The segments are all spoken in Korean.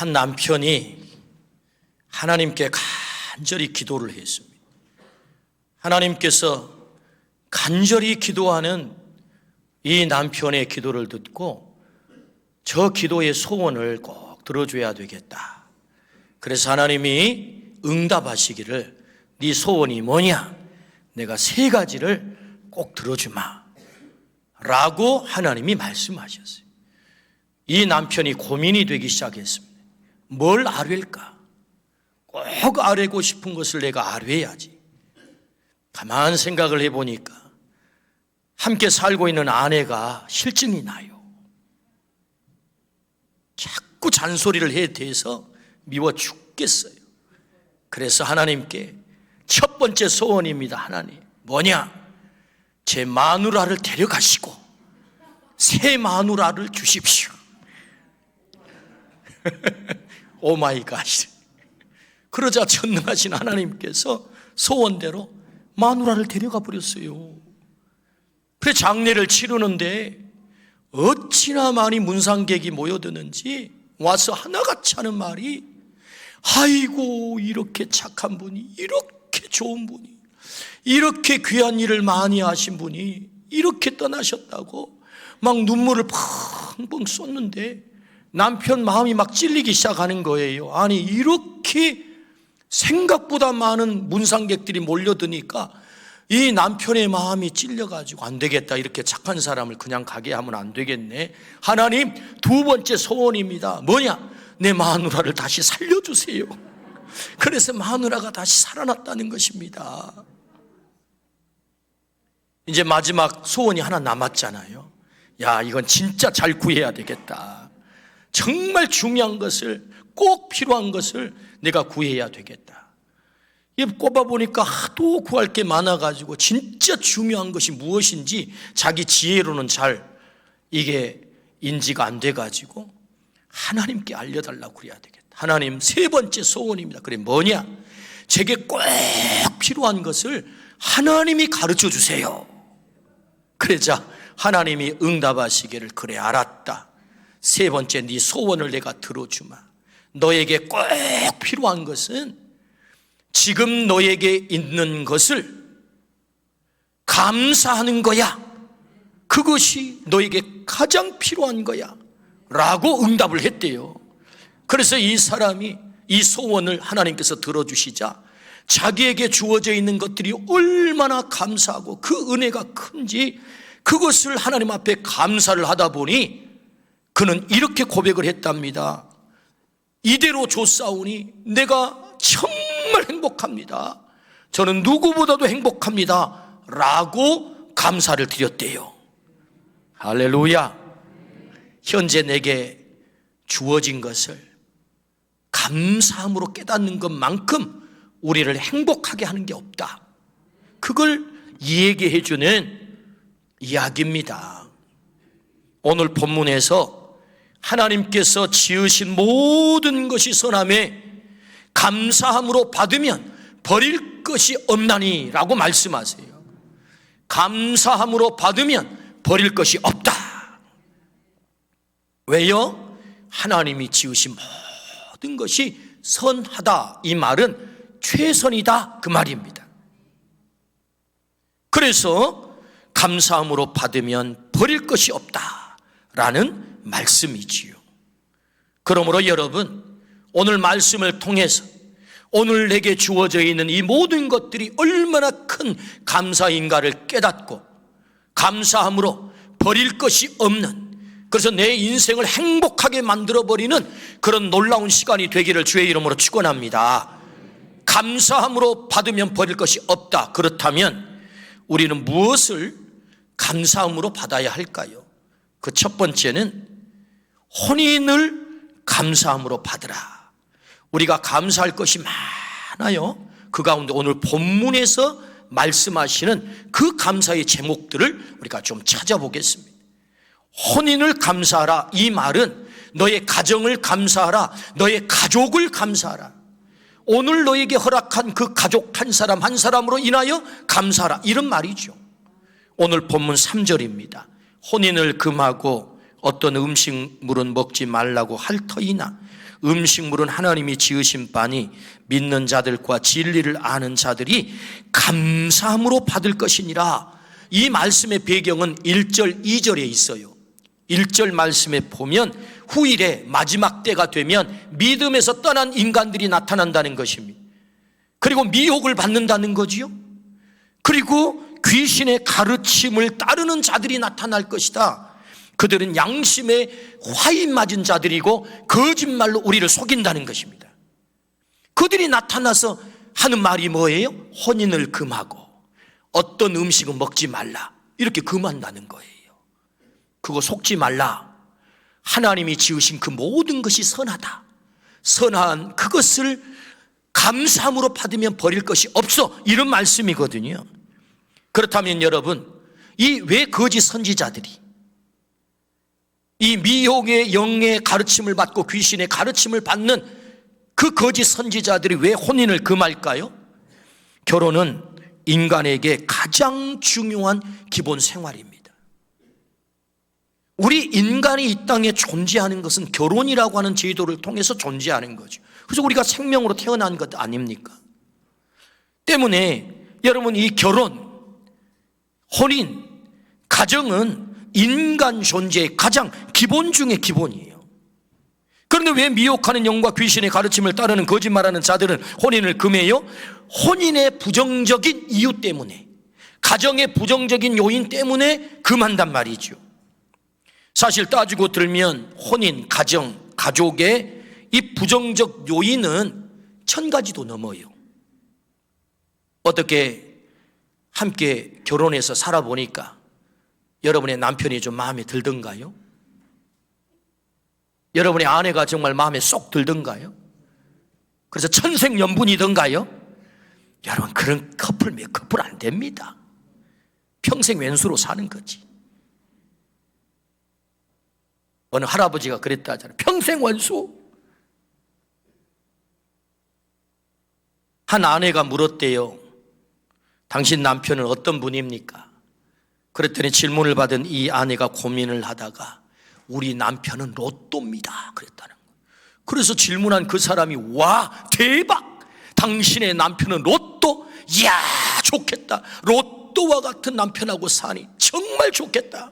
한 남편이 하나님께 간절히 기도를 했습니다. 하나님께서 간절히 기도하는 이 남편의 기도를 듣고 저 기도의 소원을 꼭 들어줘야 되겠다. 그래서 하나님이 응답하시기를 네 소원이 뭐냐? 내가 3가지를 꼭 들어주마 라고 하나님이 말씀하셨어요. 이 남편이 고민이 되기 시작했습니다. 뭘 아뢰일까? 꼭 아뢰고 싶은 것을 내가 아뢰야지. 가만 생각을 해보니까 함께 살고 있는 아내가 실증이 나요. 자꾸 잔소리를 해 대해서 미워 죽겠어요. 그래서 하나님께 첫 번째 소원입니다. 하나님, 뭐냐? 제 마누라를 데려가시고 새 마누라를 주십시오. 오마이갓. 그러자 전능하신 하나님께서 소원대로 마누라를 데려가 버렸어요. 그래서 장례를 치르는데 어찌나 많이 문상객이 모여드는지 와서 하나같이 하는 말이, 아이고 이렇게 착한 분이, 이렇게 좋은 분이, 이렇게 귀한 일을 많이 하신 분이 이렇게 떠나셨다고 막 눈물을 펑펑 쏟는데 남편 마음이 막 찔리기 시작하는 거예요. 아니 이렇게 생각보다 많은 문상객들이 몰려드니까 이 남편의 마음이 찔려가지고 안 되겠다, 이렇게 착한 사람을 그냥 가게 하면 안 되겠네. 하나님, 2번째 소원입니다. 뭐냐? 내 마누라를 다시 살려주세요. 그래서 마누라가 다시 살아났다는 것입니다. 이제 마지막 소원이 하나 남았잖아요. 야, 이건 진짜 잘 구해야 되겠다. 정말 중요한 것을, 꼭 필요한 것을 내가 구해야 되겠다. 꼽아보니까 하도 구할 게 많아가지고 진짜 중요한 것이 무엇인지 자기 지혜로는 잘 이게 인지가 안 돼가지고 하나님께 알려달라고 그래야 되겠다. 하나님, 3번째 소원입니다. 그래, 뭐냐? 제게 꼭 필요한 것을 하나님이 가르쳐 주세요. 그러자 하나님이 응답하시기를, 그래 알았다. 3번째 네 소원을 내가 들어주마. 너에게 꼭 필요한 것은 지금 너에게 있는 것을 감사하는 거야. 그것이 너에게 가장 필요한 거야 라고 응답을 했대요. 그래서 이 사람이 이 소원을 하나님께서 들어주시자 자기에게 주어져 있는 것들이 얼마나 감사하고 그 은혜가 큰지 그것을 하나님 앞에 감사를 하다 보니 그는 이렇게 고백을 했답니다. 이대로 줬사오니 내가 정말 행복합니다. 저는 누구보다도 행복합니다 라고 감사를 드렸대요. 할렐루야. 현재 내게 주어진 것을 감사함으로 깨닫는 것만큼 우리를 행복하게 하는 게 없다. 그걸 얘기해 주는 이야기입니다. 오늘 본문에서 하나님께서 지으신 모든 것이 선함에 감사함으로 받으면 버릴 것이 없나니 라고 말씀하세요. 감사함으로 받으면 버릴 것이 없다. 왜요? 하나님이 지으신 모든 것이 선하다, 이 말은 최선이다, 그 말입니다. 그래서 감사함으로 받으면 버릴 것이 없다라는 말씀이지요. 그러므로 여러분, 오늘 말씀을 통해서 오늘 내게 주어져 있는 이 모든 것들이 얼마나 큰 감사인가를 깨닫고 감사함으로 버릴 것이 없는, 그래서 내 인생을 행복하게 만들어버리는 그런 놀라운 시간이 되기를 주의 이름으로 축원합니다. 감사함으로 받으면 버릴 것이 없다. 그렇다면 우리는 무엇을 감사함으로 받아야 할까요? 그 첫 번째는 혼인을 감사함으로 받으라. 우리가 감사할 것이 많아요. 그 가운데 오늘 본문에서 말씀하시는 그 감사의 제목들을 우리가 좀 찾아보겠습니다. 혼인을 감사하라, 이 말은 너의 가정을 감사하라, 너의 가족을 감사하라. 오늘 너에게 허락한 그 가족 한 사람 한 사람으로 인하여 감사하라, 이런 말이죠. 오늘 본문 3절입니다. 혼인을 금하고 어떤 음식물은 먹지 말라고 할 터이나 음식물은 하나님이 지으신 바니 믿는 자들과 진리를 아는 자들이 감사함으로 받을 것이니라. 이 말씀의 배경은 1절 2절에 있어요. 1절 말씀에 보면 후일에 마지막 때가 되면 믿음에서 떠난 인간들이 나타난다는 것입니다. 그리고 미혹을 받는다는 거지요. 그리고 귀신의 가르침을 따르는 자들이 나타날 것이다. 그들은 양심에 화인 맞은 자들이고 거짓말로 우리를 속인다는 것입니다. 그들이 나타나서 하는 말이 뭐예요? 혼인을 금하고 어떤 음식은 먹지 말라, 이렇게 금한다는 거예요. 그거 속지 말라. 하나님이 지으신 그 모든 것이 선하다. 선한 그것을 감사함으로 받으면 버릴 것이 없어, 이런 말씀이거든요. 그렇다면 여러분, 이 왜 거짓 선지자들이 이 미혹의 영의 가르침을 받고 귀신의 가르침을 받는 그 거짓 선지자들이 왜 혼인을 금할까요? 결혼은 인간에게 가장 중요한 기본 생활입니다. 우리 인간이 이 땅에 존재하는 것은 결혼이라고 하는 제도를 통해서 존재하는 거죠. 그래서 우리가 생명으로 태어난 것 아닙니까? 때문에 여러분, 이 결혼, 혼인, 가정은 인간 존재의 가장 기본 중의 기본이에요. 그런데 왜 미혹하는 영과 귀신의 가르침을 따르는 거짓말하는 자들은 혼인을 금해요? 혼인의 부정적인 이유 때문에, 가정의 부정적인 요인 때문에 금한단 말이죠. 사실 따지고 들면 혼인, 가정, 가족의 이 부정적 요인은 1000가지도 넘어요. 어떻게 함께 결혼해서 살아보니까 여러분의 남편이 좀 마음에 들던가요? 여러분의 아내가 정말 마음에 쏙 들던가요? 그래서 천생연분이던가요? 여러분, 그런 커플 몇 커플 안 됩니다. 평생 왼수로 사는 거지. 어느 할아버지가 그랬다 하잖아요. 평생 원수. 한 아내가 물었대요. 당신 남편은 어떤 분입니까? 그랬더니 질문을 받은 이 아내가 고민을 하다가 우리 남편은 로또입니다 그랬다는 거예요. 그래서 질문한 그 사람이, 와, 대박, 당신의 남편은 로또? 이야, 좋겠다. 로또와 같은 남편하고 사니 정말 좋겠다.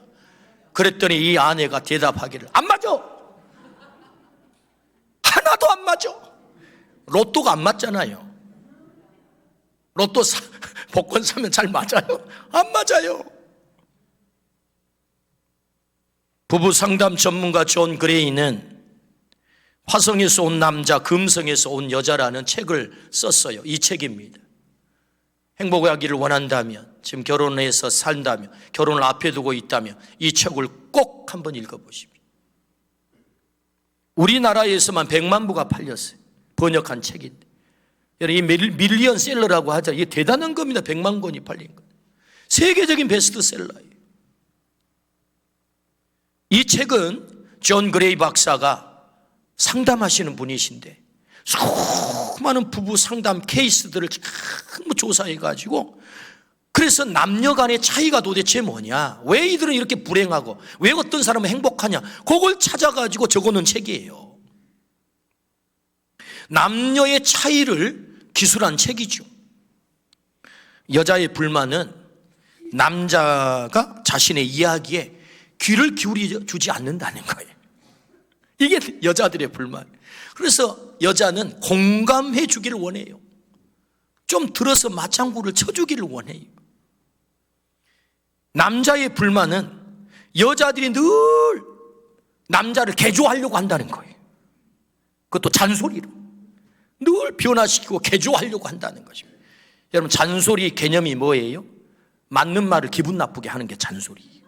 그랬더니 이 아내가 대답하기를, 안 맞아, 하나도 안 맞아. 로또가 안 맞잖아요. 로또 복권 사면 잘 맞아요? 안 맞아요. 부부 상담 전문가 존 그레이는 화성에서 온 남자, 금성에서 온 여자라는 책을 썼어요. 이 책입니다. 행복하기를 원한다면, 지금 결혼해서 산다면, 결혼을 앞에 두고 있다면 이 책을 꼭 한번 읽어보십시오. 우리나라에서만 100만 부가 팔렸어요. 번역한 책인데. 이 밀리언셀러라고 하죠. 이게 대단한 겁니다. 100만 권이 팔린 거. 세계적인 베스트셀러예요. 이 책은 존 그레이 박사가 상담하시는 분이신데 수많은 부부 상담 케이스들을 전부 조사해가지고, 그래서 남녀 간의 차이가 도대체 뭐냐, 왜 이들은 이렇게 불행하고 왜 어떤 사람은 행복하냐, 그걸 찾아가지고 적어놓은 책이에요. 남녀의 차이를 기술한 책이죠. 여자의 불만은 남자가 자신의 이야기에 귀를 기울여 주지 않는다는 거예요. 이게 여자들의 불만. 그래서 여자는 공감해 주기를 원해요. 좀 들어서 맞장구를 쳐주기를 원해요. 남자의 불만은 여자들이 늘 남자를 개조하려고 한다는 거예요. 그것도 잔소리로 늘 변화시키고 개조하려고 한다는 것입니다. 여러분, 잔소리 개념이 뭐예요? 맞는 말을 기분 나쁘게 하는 게 잔소리예요.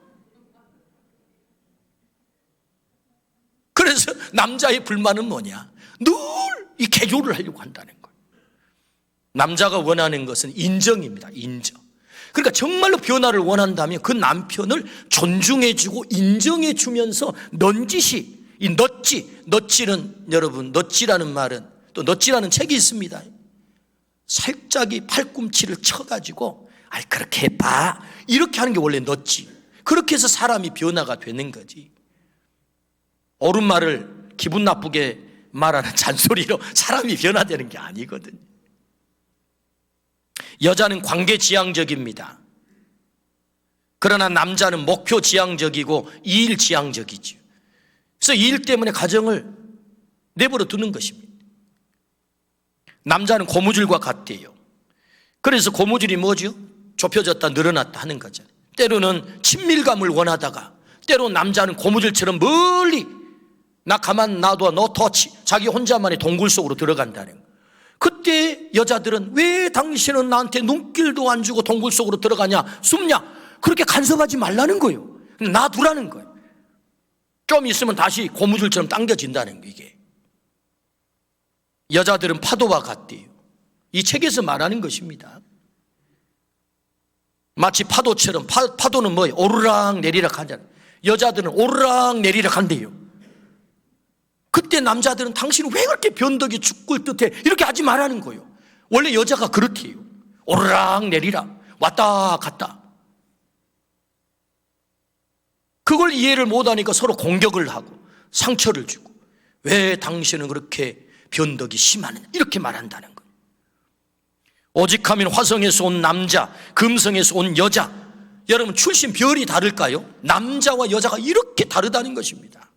그래서 남자의 불만은 뭐냐? 늘 이 개조를 하려고 한다는 거예요. 남자가 원하는 것은 인정입니다. 인정. 그러니까 정말로 변화를 원한다면 그 남편을 존중해주고 인정해주면서 넌지시, 이 넛지는 여러분, 넛지라는 말은, 또 넛지라는 책이 있습니다. 살짝이 팔꿈치를 쳐가지고 아이 그렇게 해봐, 이렇게 하는 게 원래 넛지. 그렇게 해서 사람이 변화가 되는 거지. 옳은 말을 기분 나쁘게 말하는 잔소리로 사람이 변화되는 게 아니거든요. 여자는 관계지향적입니다. 그러나 남자는 목표지향적이고 이일지향적이죠. 그래서 이 일 때문에 가정을 내버려 두는 것입니다. 남자는 고무줄과 같대요. 그래서 고무줄이 뭐죠? 좁혀졌다 늘어났다 하는 거잖아요. 때로는 친밀감을 원하다가 때로 남자는 고무줄처럼 멀리 나 가만 놔둬 너 터치 자기 혼자만의 동굴 속으로 들어간다는 거예요. 그때 여자들은 왜 당신은 나한테 눈길도 안 주고 동굴 속으로 들어가냐 숨냐 그렇게 간섭하지 말라는 거예요. 놔두라는 거예요. 좀 있으면 다시 고무줄처럼 당겨진다는 거예요. 이게 여자들은 파도와 같대요. 이 책에서 말하는 것입니다. 마치 파도처럼 파도는 뭐예요? 오르락 내리락 하잖아요. 여자들은 오르락 내리락 한대요. 그때 남자들은 당신은 왜 그렇게 변덕이 죽을 듯해 이렇게 하지 말라는 거예요. 원래 여자가 그렇대요. 오르락 내리락 왔다 갔다. 그걸 이해를 못하니까 서로 공격을 하고 상처를 주고 왜 당신은 그렇게 변덕이 심하느냐 이렇게 말한다는 거예요. 오직 하면 화성에서 온 남자, 금성에서 온 여자. 여러분 출신 별이 다를까요? 남자와 여자가 이렇게 다르다는 것입니다.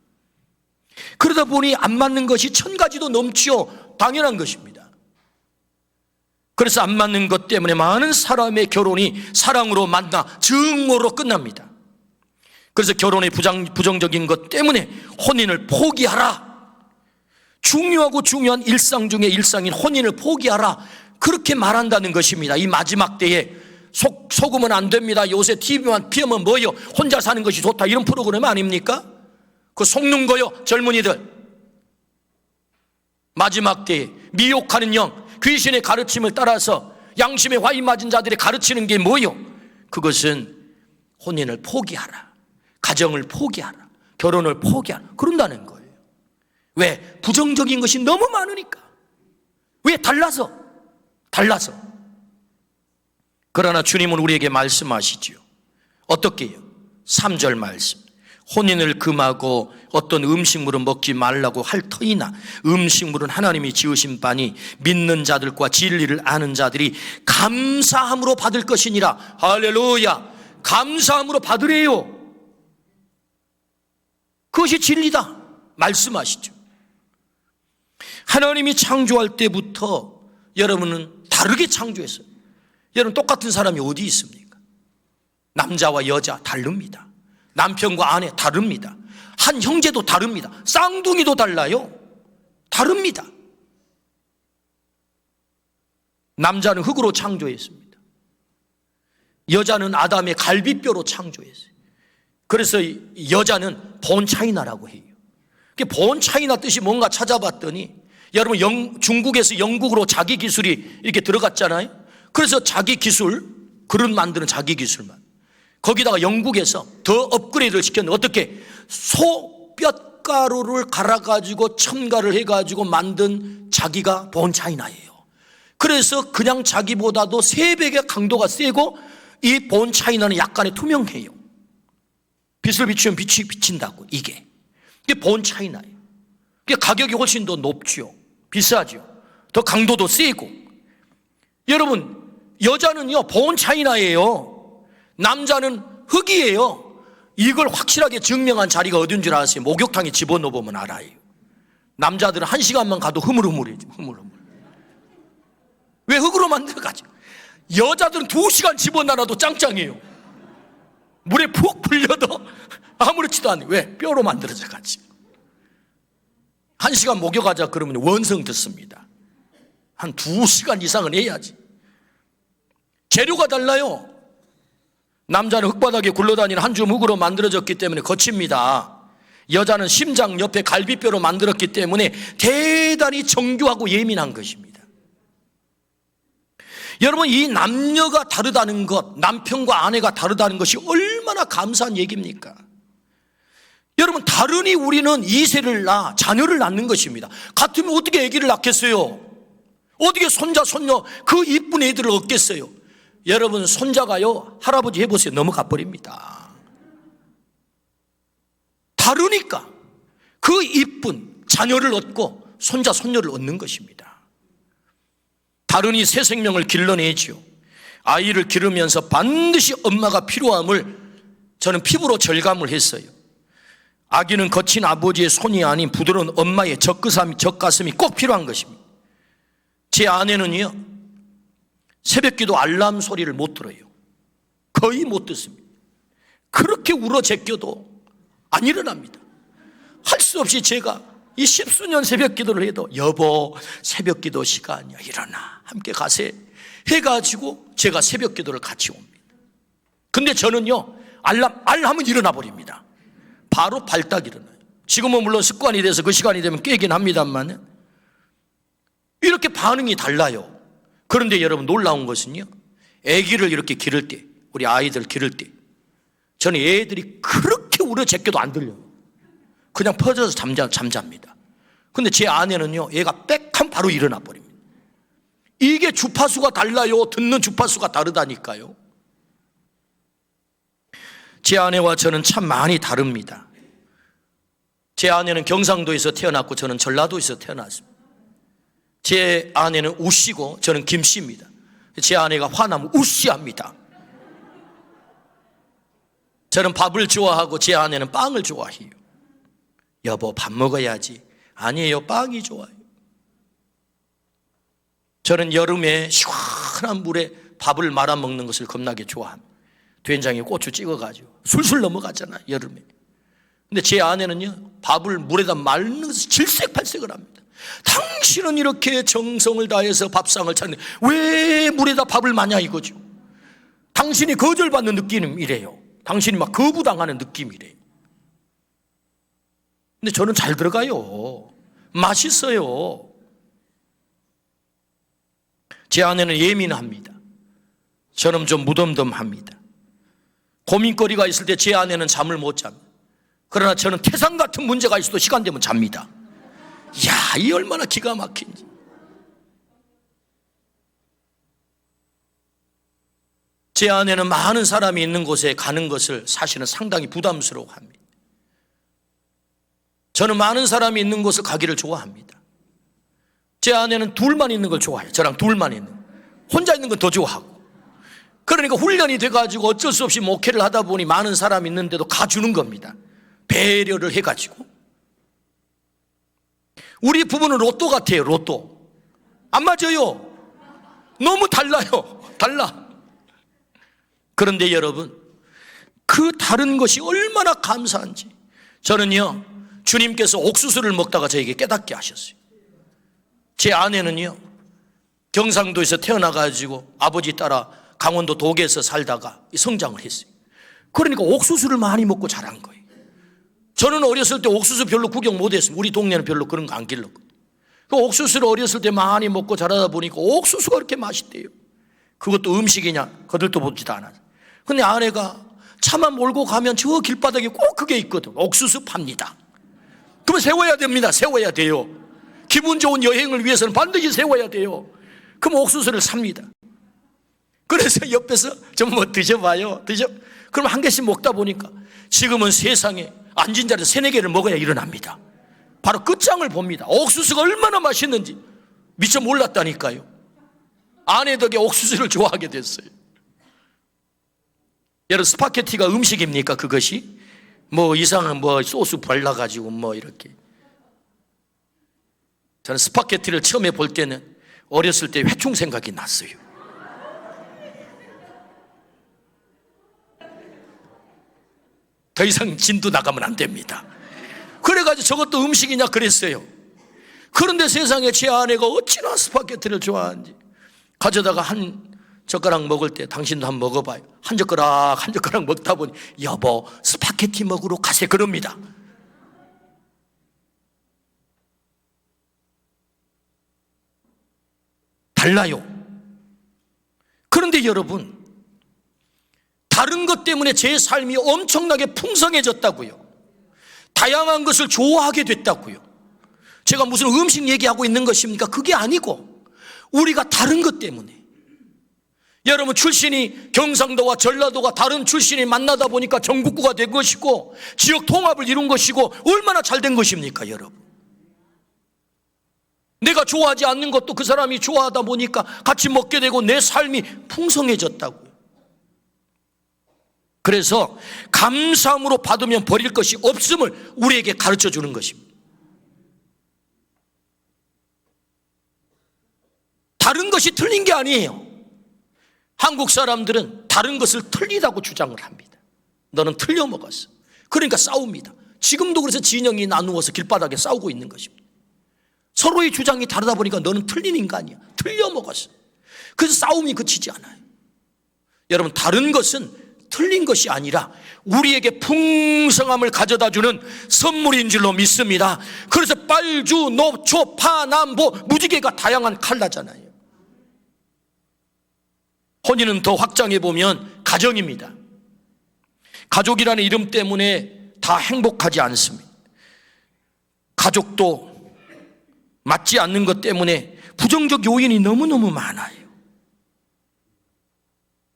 그러다 보니 안 맞는 것이 1000가지도 넘지요. 당연한 것입니다. 그래서 안 맞는 것 때문에 많은 사람의 결혼이 사랑으로 만나 증오로 끝납니다. 그래서 결혼의 부정적인 것 때문에 혼인을 포기하라. 중요하고 중요한 일상 중에 일상인 혼인을 포기하라. 그렇게 말한다는 것입니다. 이 마지막 때에 속으면 안 됩니다. 요새 TV만 피우면 뭐요? 혼자 사는 것이 좋다. 이런 프로그램 아닙니까? 그 속는 거요, 젊은이들. 마지막 때에 미혹하는 영, 귀신의 가르침을 따라서 양심에 화인 맞은 자들이 가르치는 게 뭐요? 그것은 혼인을 포기하라. 가정을 포기하라. 결혼을 포기하라. 그런다는 거예요. 왜? 부정적인 것이 너무 많으니까. 왜? 달라서. 그러나 주님은 우리에게 말씀하시지요. 어떻게 해요? 3절 말씀. 혼인을 금하고 어떤 음식물은 먹지 말라고 할 터이나 음식물은 하나님이 지으신 바니 믿는 자들과 진리를 아는 자들이 감사함으로 받을 것이니라. 할렐루야. 감사함으로 받으래요. 그것이 진리다 말씀하시죠. 하나님이 창조할 때부터 여러분은 다르게 창조했어요. 여러분 똑같은 사람이 어디 있습니까? 남자와 여자 다릅니다. 남편과 아내 다릅니다. 한 형제도 다릅니다. 쌍둥이도 달라요. 다릅니다. 남자는 흙으로 창조했습니다. 여자는 아담의 갈비뼈로 창조했어요. 그래서 여자는 본 차이나라고 해요. 본 차이나 뜻이 뭔가 찾아봤더니 여러분 중국에서 영국으로 자기 기술이 이렇게 들어갔잖아요. 그래서 자기 기술, 그릇 만드는 자기 기술만. 거기다가 영국에서 더 업그레이드를 시켰는데 어떻게? 소 뼈가루를 갈아가지고 첨가를 해가지고 만든 자기가 본 차이나예요. 그래서 그냥 자기보다도 3배의 강도가 세고 이 본 차이나는 약간의 투명해요. 빛을 비추면 빛이 비친다고. 이게 본 차이나예요. 가격이 훨씬 더 높죠. 비싸죠. 더 강도도 세고. 여러분 여자는요 본 차이나예요. 남자는 흙이에요. 이걸 확실하게 증명한 자리가 어딘 줄 아세요? 목욕탕에 집어넣으면 알아요. 남자들은 1시간만 가도 흐물흐물해져. 흐물흐물. 왜? 흙으로 만들어가죠. 여자들은 2시간 집어넣어도 짱짱해요. 물에 푹 불려도 아무렇지도 않아요. 왜? 뼈로 만들어져 가지고. 1시간 목욕하자 그러면 원성 듣습니다. 한 2시간 이상은 해야지. 재료가 달라요. 남자는 흙바닥에 굴러다니는 한 줌 흙으로 만들어졌기 때문에 거칩니다. 여자는 심장 옆에 갈비뼈로 만들었기 때문에 대단히 정교하고 예민한 것입니다. 여러분 이 남녀가 다르다는 것, 남편과 아내가 다르다는 것이 얼마나 감사한 얘기입니까? 여러분 다르니 우리는 이세를 낳아 자녀를 낳는 것입니다. 같으면 어떻게 아기를 낳겠어요? 어떻게 손자 손녀 그 이쁜 애들을 얻겠어요? 여러분 손자가요 할아버지 해보세요. 넘어가 버립니다. 다르니까. 그 이쁜 자녀를 얻고 손자 손녀를 얻는 것입니다. 다른이 새 생명을 길러내지요. 아이를 기르면서 반드시 엄마가 필요함을 저는 피부로 절감을 했어요. 아기는 거친 아버지의 손이 아닌 부드러운 엄마의 젖가슴이 꼭 필요한 것입니다. 제 아내는요, 새벽기도 알람 소리를 못 들어요. 거의 못 듣습니다. 그렇게 울어 제껴도 안 일어납니다. 할 수 없이 제가 이 십수년 새벽기도를 해도 여보 새벽기도 시간이야 일어나 함께 가세 해가지고 제가 새벽기도를 같이 옵니다. 근데 저는요 알람하면 일어나 버립니다. 바로 발딱 일어나요. 지금은 물론 습관이 돼서 그 시간이 되면 깨긴 합니다만 이렇게 반응이 달라요. 그런데 여러분 놀라운 것은요, 아기를 이렇게 기를 때, 우리 아이들 기를 때 저는 애들이 그렇게 울어 제껴도 안 들려요. 그냥 퍼져서 잠잡니다. 근데 제 아내는요, 얘가 빽하면 바로 일어나 버립니다. 이게 주파수가 달라요. 듣는 주파수가 다르다니까요. 제 아내와 저는 참 많이 다릅니다. 제 아내는 경상도에서 태어났고 저는 전라도에서 태어났습니다. 제 아내는 우씨고 저는 김씨입니다. 제 아내가 화나면 우씨합니다. 저는 밥을 좋아하고 제 아내는 빵을 좋아해요. 여보 밥 먹어야지. 아니에요, 빵이 좋아요. 저는 여름에 시원한 물에 밥을 말아 먹는 것을 겁나게 좋아합니다. 된장에 고추 찍어가지고 술술 넘어가잖아요, 여름에. 근데 제 아내는요, 밥을 물에다 말는 것을 질색팔색을 합니다. 당신은 이렇게 정성을 다해서 밥상을 차리는데 왜 물에다 밥을 마냐 이거죠. 당신이 거절받는 느낌이래요. 당신이 막 거부당하는 느낌이래요. 근데 저는 잘 들어가요. 맛있어요. 제 아내는 예민합니다. 저는 좀 무덤덤합니다. 고민거리가 있을 때 제 아내는 잠을 못 잡니다. 그러나 저는 태산 같은 문제가 있어도 시간 되면 잡니다. 이야, 이 얼마나 기가 막힌지. 제 아내는 많은 사람이 있는 곳에 가는 것을 사실은 상당히 부담스러워합니다. 저는 많은 사람이 있는 곳을 가기를 좋아합니다. 제 아내는 둘만 있는 걸 좋아해요. 저랑 둘만 있는. 혼자 있는 건 더 좋아하고. 그러니까 훈련이 돼가지고 어쩔 수 없이 목회를 하다 보니 많은 사람이 있는데도 가주는 겁니다. 배려를 해가지고. 우리 부부는 로또 같아요. 로또. 안 맞아요. 너무 달라요. 달라. 그런데 여러분, 그 다른 것이 얼마나 감사한지. 저는요, 주님께서 옥수수를 먹다가 저에게 깨닫게 하셨어요. 제 아내는요, 경상도에서 태어나가지고 아버지 따라 강원도 독에서 살다가 성장을 했어요. 그러니까 옥수수를 많이 먹고 자란 거예요. 저는 어렸을 때 옥수수 별로 구경 못했어요. 우리 동네는 별로 그런 거 안 길렀거든요. 그 옥수수를 어렸을 때 많이 먹고 자라다 보니까 옥수수가 그렇게 맛있대요. 그것도 음식이냐 거들떠 보지도 않아서. 근데 아내가 차만 몰고 가면 저 길바닥에 꼭 그게 있거든. 옥수수 팝니다. 그러면 세워야 됩니다. 세워야 돼요. 기분 좋은 여행을 위해서는 반드시 세워야 돼요. 그럼 옥수수를 삽니다. 그래서 옆에서 좀 뭐 드셔봐요. 그럼 한 개씩 먹다 보니까 지금은 세상에 앉은 자리에서 3-4개를 먹어야 일어납니다. 바로 끝장을 봅니다. 옥수수가 얼마나 맛있는지 미처 몰랐다니까요. 아내 덕에 옥수수를 좋아하게 됐어요. 여러분, 스파게티가 음식입니까? 그것이? 뭐 이상한 뭐 소스 발라가지고 뭐 이렇게. 저는 스파게티를 처음에 볼 때는 어렸을 때 회충 생각이 났어요. 더 이상 진도 나가면 안 됩니다. 그래가지고 저것도 음식이냐 그랬어요. 그런데 세상에 제 아내가 어찌나 스파게티를 좋아하는지 가져다가 한 젓가락 먹을 때 당신도 한번 먹어봐요. 한 젓가락 먹다 보니 여보 스파게티 먹으러 가세 그럽니다. 달라요. 그런데 여러분, 다른 것 때문에 제 삶이 엄청나게 풍성해졌다고요. 다양한 것을 좋아하게 됐다고요. 제가 무슨 음식 얘기하고 있는 것입니까? 그게 아니고 우리가 다른 것 때문에 여러분 출신이 경상도와 전라도가 다른 출신이 만나다 보니까 전국구가 된 것이고 지역 통합을 이룬 것이고 얼마나 잘된 것입니까 여러분. 내가 좋아하지 않는 것도 그 사람이 좋아하다 보니까 같이 먹게 되고 내 삶이 풍성해졌다고요. 그래서 감사함으로 받으면 버릴 것이 없음을 우리에게 가르쳐 주는 것입니다. 다른 것이 틀린 게 아니에요. 한국 사람들은 다른 것을 틀리다고 주장을 합니다. 너는 틀려 먹었어. 그러니까 싸웁니다. 지금도 그래서 진영이 나누어서 길바닥에 싸우고 있는 것입니다. 서로의 주장이 다르다 보니까 너는 틀린 인간이야. 틀려 먹었어. 그래서 싸움이 그치지 않아요. 여러분, 다른 것은 틀린 것이 아니라 우리에게 풍성함을 가져다 주는 선물인 줄로 믿습니다. 그래서 빨주, 녹초, 파, 남보, 무지개가 다양한 컬러잖아요. 혼인은 더 확장해 보면 가정입니다. 가족이라는 이름 때문에 다 행복하지 않습니다. 가족도 맞지 않는 것 때문에 부정적 요인이 너무너무 많아요.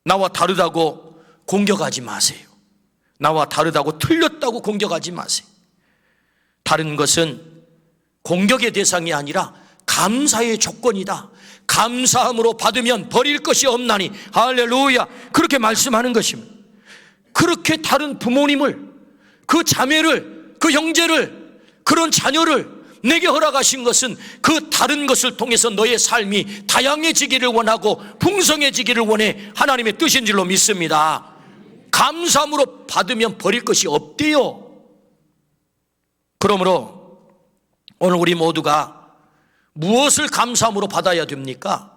나와 다르다고 공격하지 마세요. 나와 다르다고 틀렸다고 공격하지 마세요. 다른 것은 공격의 대상이 아니라 감사의 조건이다. 감사함으로 받으면 버릴 것이 없나니 할렐루야, 그렇게 말씀하는 것입니다. 그렇게 다른 부모님을, 그 자매를, 그 형제를, 그런 자녀를 내게 허락하신 것은 그 다른 것을 통해서 너의 삶이 다양해지기를 원하고 풍성해지기를 원해 하나님의 뜻인 줄로 믿습니다. 감사함으로 받으면 버릴 것이 없대요. 그러므로 오늘 우리 모두가 무엇을 감사함으로 받아야 됩니까?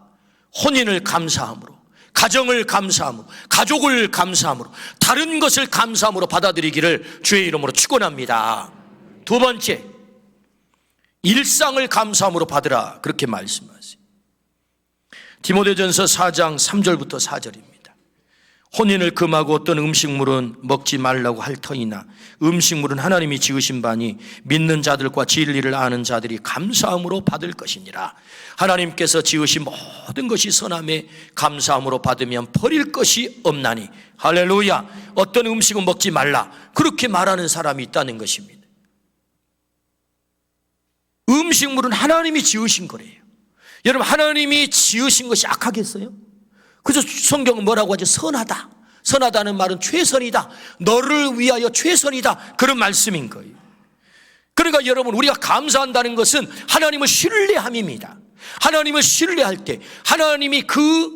혼인을 감사함으로, 가정을 감사함으로, 가족을 감사함으로, 다른 것을 감사함으로 받아들이기를 주의 이름으로 축원합니다. 두 번째, 일상을 감사함으로 받으라, 그렇게 말씀하세요. 디모데전서 4장 3절부터 4절입니다. 혼인을 금하고 어떤 음식물은 먹지 말라고 할 터이나 음식물은 하나님이 지으신 바니 믿는 자들과 진리를 아는 자들이 감사함으로 받을 것이니라. 하나님께서 지으신 모든 것이 선함에 감사함으로 받으면 버릴 것이 없나니 할렐루야. 어떤 음식은 먹지 말라, 그렇게 말하는 사람이 있다는 것입니다. 음식물은 하나님이 지으신 거래요. 여러분, 하나님이 지으신 것이 악하겠어요? 그래서 성경은 뭐라고 하죠? 선하다. 선하다는 말은 최선이다. 너를 위하여 최선이다. 그런 말씀인 거예요. 그러니까 여러분, 우리가 감사한다는 것은 하나님을 신뢰함입니다. 하나님을 신뢰할 때 하나님이 그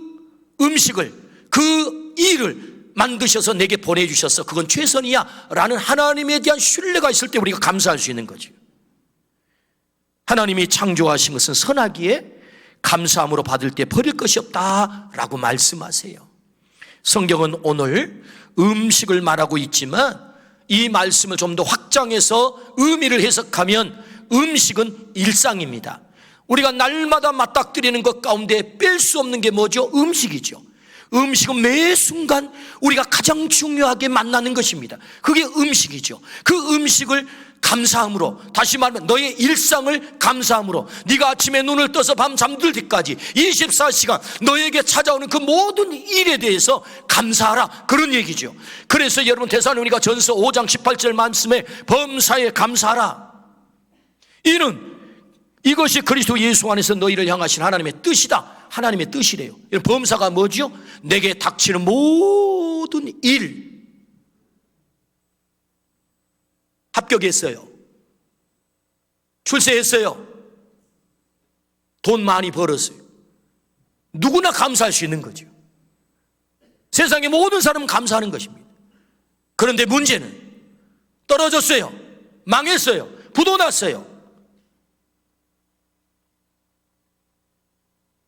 음식을, 그 일을 만드셔서 내게 보내주셔서 그건 최선이야 라는 하나님에 대한 신뢰가 있을 때 우리가 감사할 수 있는 거죠. 하나님이 창조하신 것은 선하기에 감사함으로 받을 때 버릴 것이 없다라고 말씀하세요. 성경은 오늘 음식을 말하고 있지만 이 말씀을 좀 더 확장해서 의미를 해석하면 음식은 일상입니다. 우리가 날마다 맞닥뜨리는 것 가운데 뺄 수 없는 게 뭐죠? 음식이죠. 음식은 매 순간 우리가 가장 중요하게 만나는 것입니다. 그게 음식이죠. 그 음식을 감사함으로, 다시 말하면 너의 일상을 감사함으로, 네가 아침에 눈을 떠서 밤 잠들 때까지 24시간 너에게 찾아오는 그 모든 일에 대해서 감사하라, 그런 얘기죠. 그래서 여러분, 데살로니가 전서 5장 18절 말씀에 범사에 감사하라. 이것이 그리스도 예수 안에서 너희를 향하신 하나님의 뜻이다. 하나님의 뜻이래요. 범사가 뭐죠? 내게 닥치는 모든 일. 합격했어요. 출세했어요. 돈 많이 벌었어요. 누구나 감사할 수 있는 거죠. 세상의 모든 사람은 감사하는 것입니다. 그런데 문제는 떨어졌어요. 망했어요. 부도났어요.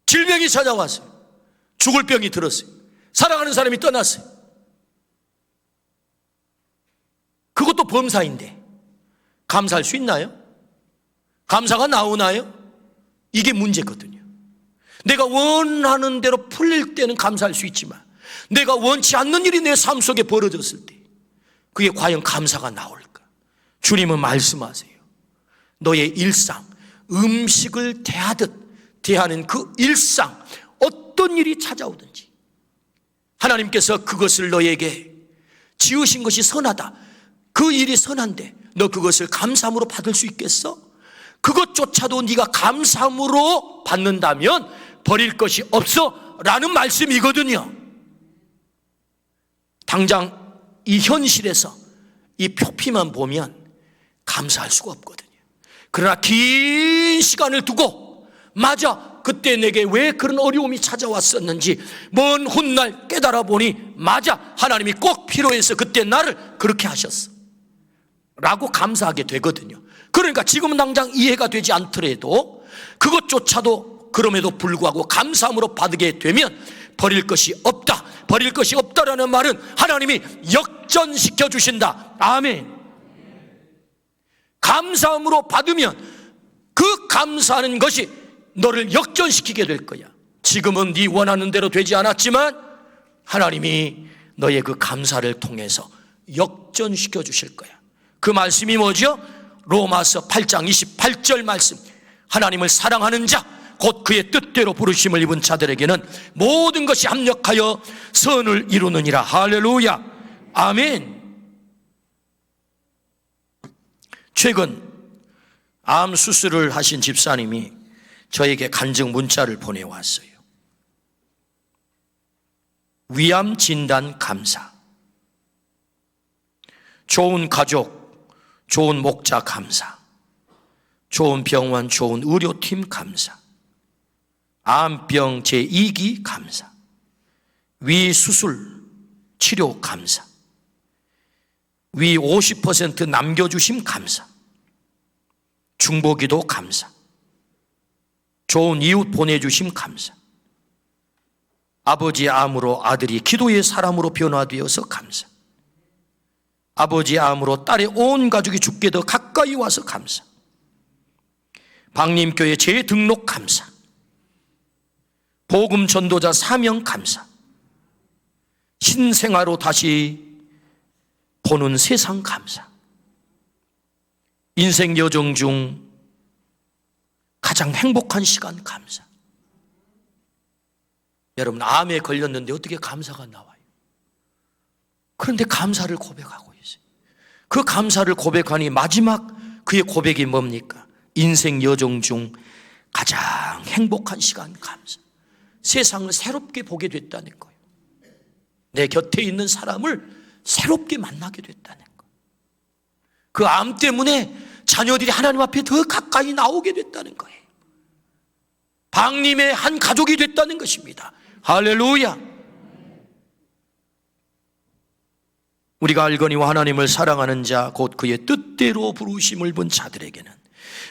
질병이 찾아왔어요. 죽을 병이 들었어요. 사랑하는 사람이 떠났어요. 그것도 범사인데 감사할 수 있나요? 감사가 나오나요? 이게 문제거든요. 내가 원하는 대로 풀릴 때는 감사할 수 있지만 내가 원치 않는 일이 내 삶 속에 벌어졌을 때 그게 과연 감사가 나올까? 주님은 말씀하세요. 너의 일상, 음식을 대하듯 대하는 그 일상, 어떤 일이 찾아오든지 하나님께서 그것을 너에게 지으신 것이 선하다. 그 일이 선한데 너 그것을 감사함으로 받을 수 있겠어? 그것조차도 네가 감사함으로 받는다면 버릴 것이 없어 라는 말씀이거든요. 당장 이 현실에서 이 표피만 보면 감사할 수가 없거든요. 그러나 긴 시간을 두고 맞아, 그때 내게 왜 그런 어려움이 찾아왔었는지 먼 훗날 깨달아 보니 맞아, 하나님이 꼭 필요해서 그때 나를 그렇게 하셨어 라고 감사하게 되거든요. 그러니까 지금은 당장 이해가 되지 않더라도 그것조차도 그럼에도 불구하고 감사함으로 받게 되면 버릴 것이 없다. 버릴 것이 없다라는 말은 하나님이 역전시켜 주신다. 아멘. 감사함으로 받으면 그 감사하는 것이 너를 역전시키게 될 거야. 지금은 네 원하는 대로 되지 않았지만 하나님이 너의 그 감사를 통해서 역전시켜 주실 거야. 그 말씀이 뭐죠? 로마서 8장 28절 말씀. 하나님을 사랑하는 자, 곧 그의 뜻대로 부르심을 입은 자들에게는 모든 것이 합력하여 선을 이루느니라. 할렐루야. 아멘. 최근 암 수술을 하신 집사님이 저에게 간증 문자를 보내왔어요. 위암 진단 감사. 좋은 가족, 좋은 목자 감사. 좋은 병원, 좋은 의료팀 감사. 암병 제2기 감사. 위 수술 치료 감사. 위 50% 남겨주심 감사. 중보기도 감사. 좋은 이웃 보내주심 감사. 아버지의 암으로 아들이 기도의 사람으로 변화되어서 감사. 아버지의 암으로 딸의 온 가족이 죽게 더 가까이 와서 감사. 방림교회 재등록 감사. 복음 전도자 사명 감사. 신생아로 다시 보는 세상 감사. 인생 여정 중 가장 행복한 시간 감사. 여러분, 암에 걸렸는데 어떻게 감사가 나와요? 그런데 감사를 고백하고 있어요. 그 감사를 고백하니 마지막 그의 고백이 뭡니까? 인생 여정 중 가장 행복한 시간 감사. 세상을 새롭게 보게 됐다는 거예요. 내 곁에 있는 사람을 새롭게 만나게 됐다는 거예요. 그 암 때문에 자녀들이 하나님 앞에 더 가까이 나오게 됐다는 거예요. 방림의 한 가족이 됐다는 것입니다. 할렐루야. 우리가 알거니와 하나님을 사랑하는 자, 곧 그의 뜻대로 부르심을 본 자들에게는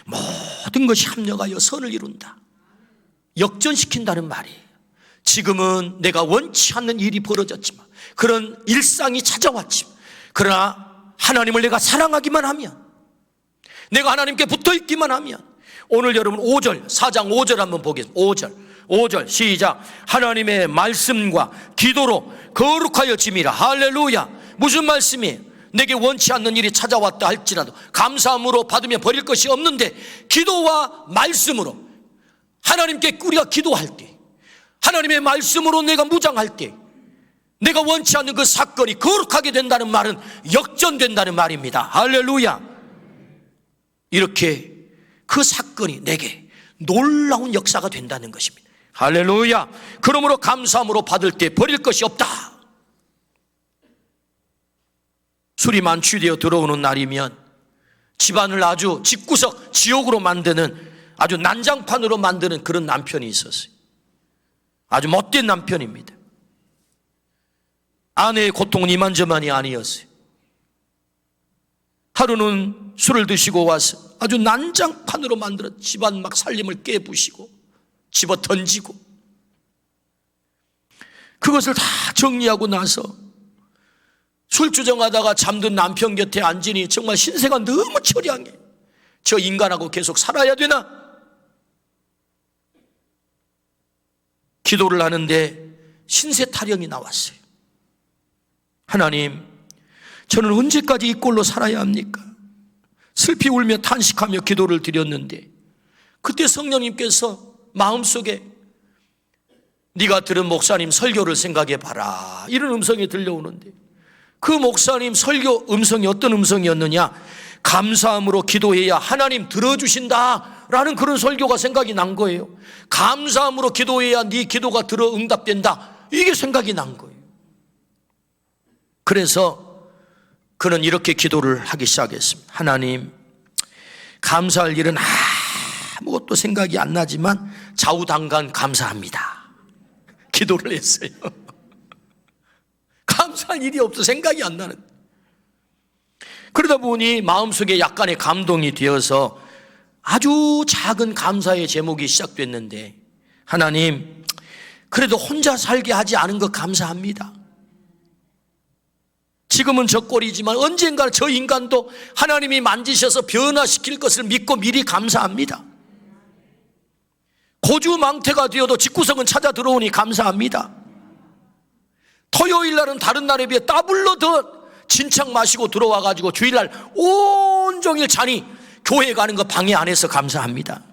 모든 것이 합력하여 선을 이룬다. 역전시킨다는 말이에요. 지금은 내가 원치 않는 일이 벌어졌지만, 그런 일상이 찾아왔지만, 그러나 하나님을 내가 사랑하기만 하면, 내가 하나님께 붙어있기만 하면, 오늘 여러분 5절, 4장 5절 한번 보겠습니다. 5절 시작. 하나님의 말씀과 기도로 거룩하여 짐이라. 할렐루야. 무슨 말씀이에요? 내게 원치 않는 일이 찾아왔다 할지라도 감사함으로 받으면 버릴 것이 없는데, 기도와 말씀으로 하나님께 우리가 기도할 때, 하나님의 말씀으로 내가 무장할 때, 내가 원치 않는 그 사건이 거룩하게 된다는 말은 역전된다는 말입니다. 할렐루야. 이렇게 그 사건이 내게 놀라운 역사가 된다는 것입니다. 할렐루야. 그러므로 감사함으로 받을 때 버릴 것이 없다. 술이 만취되어 들어오는 날이면 집안을 아주 집구석 지옥으로 만드는, 아주 난장판으로 만드는 그런 남편이 있었어요. 아주 못된 남편입니다. 아내의 고통은 이만저만이 아니었어요. 하루는 술을 드시고 와서 아주 난장판으로 만들어 집안 막 살림을 깨부시고 집어 던지고, 그것을 다 정리하고 나서 술주정하다가 잠든 남편 곁에 앉으니 정말 신세가 너무 처량해. 저 인간하고 계속 살아야 되나? 기도를 하는데 신세 타령이 나왔어요. 하나님, 저는 언제까지 이 꼴로 살아야 합니까? 슬피 울며 탄식하며 기도를 드렸는데, 그때 성령님께서 마음속에 네가 들은 목사님 설교를 생각해 봐라. 이런 음성이 들려오는데 그 목사님 설교 음성이 어떤 음성이었느냐? 감사함으로 기도해야 하나님 들어주신다라는 그런 설교가 생각이 난 거예요. 감사함으로 기도해야 네 기도가 들어 응답된다. 이게 생각이 난 거예요. 그래서 그는 이렇게 기도를 하기 시작했습니다. 하나님, 감사할 일은 아무것도 생각이 안 나지만 좌우당간 감사합니다. 기도를 했어요. 감사할 일이 없어 생각이 안 나는. 그러다 보니 마음속에 약간의 감동이 되어서 아주 작은 감사의 제목이 시작됐는데, 하나님, 그래도 혼자 살게 하지 않은 것 감사합니다. 지금은 저 꼴이지만 언젠가 저 인간도 하나님이 만지셔서 변화시킬 것을 믿고 미리 감사합니다. 고주망태가 되어도 집구석은 찾아 들어오니 감사합니다. 토요일 날은 다른 날에 비해 더블로 더 진창 마시고 들어와가지고 주일날 온종일 자니 교회 가는 거 방해 안 해서 감사합니다.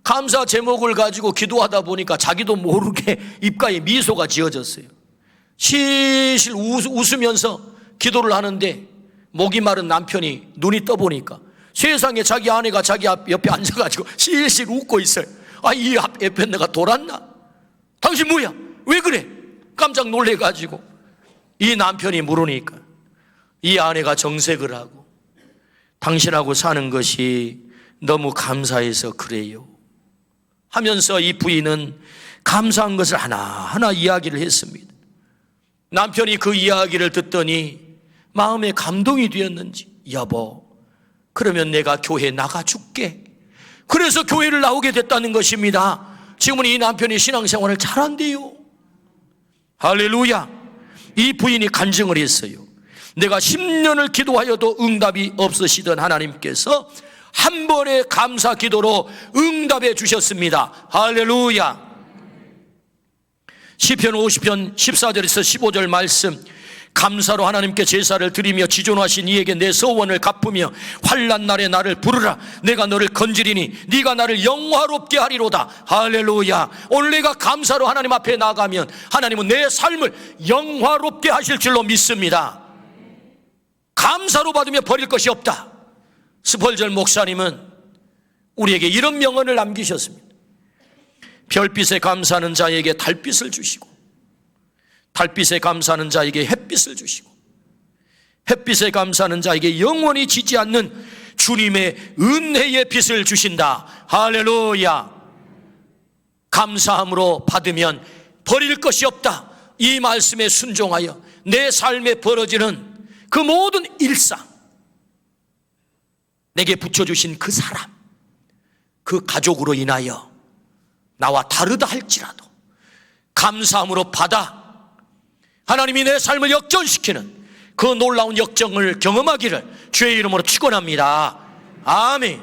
감사 제목을 가지고 기도하다 보니까 자기도 모르게 입가에 미소가 지어졌어요. 실실 웃으면서 기도를 하는데 목이 마른 남편이 눈이 떠보니까 세상에 자기 아내가 자기 옆에 앉아가지고 실실 웃고 있어요. 이 옆에 내가 돌았나? 당신 뭐야? 왜 그래? 깜짝 놀래가지고 이 남편이 물으니까 이 아내가 정색을 하고 당신하고 사는 것이 너무 감사해서 그래요 하면서 이 부인은 감사한 것을 하나하나 이야기를 했습니다. 남편이 그 이야기를 듣더니 마음에 감동이 되었는지, 여보, 그러면 내가 교회 나가줄게. 그래서 교회를 나오게 됐다는 것입니다. 지금은 이 남편이 신앙생활을 잘한대요. 할렐루야. 이 부인이 간증을 했어요. 내가 10년을 기도하여도 응답이 없으시던 하나님께서 한 번의 감사 기도로 응답해 주셨습니다. 할렐루야. 시편 50편 14절에서 15절 말씀, 감사로 하나님께 제사를 드리며 지존하신 이에게 내 서원을 갚으며 환난 날에 나를 부르라. 내가 너를 건지리니 네가 나를 영화롭게 하리로다. 할렐루야. 오늘 내가 감사로 하나님 앞에 나가면 하나님은 내 삶을 영화롭게 하실 줄로 믿습니다. 감사로 받으며 버릴 것이 없다. 스펄전 목사님은 우리에게 이런 명언을 남기셨습니다. 별빛에 감사하는 자에게 달빛을 주시고, 달빛에 감사하는 자에게 햇빛을 주시고, 햇빛에 감사하는 자에게 영원히 지지 않는 주님의 은혜의 빛을 주신다. 할렐루야. 감사함으로 받으면 버릴 것이 없다. 이 말씀에 순종하여 내 삶에 벌어지는 그 모든 일상, 내게 붙여주신 그 사람, 그 가족으로 인하여 나와 다르다 할지라도 감사함으로 받아 하나님이 내 삶을 역전시키는 그 놀라운 역정을 경험하기를 주의 이름으로 축원합니다. 아멘.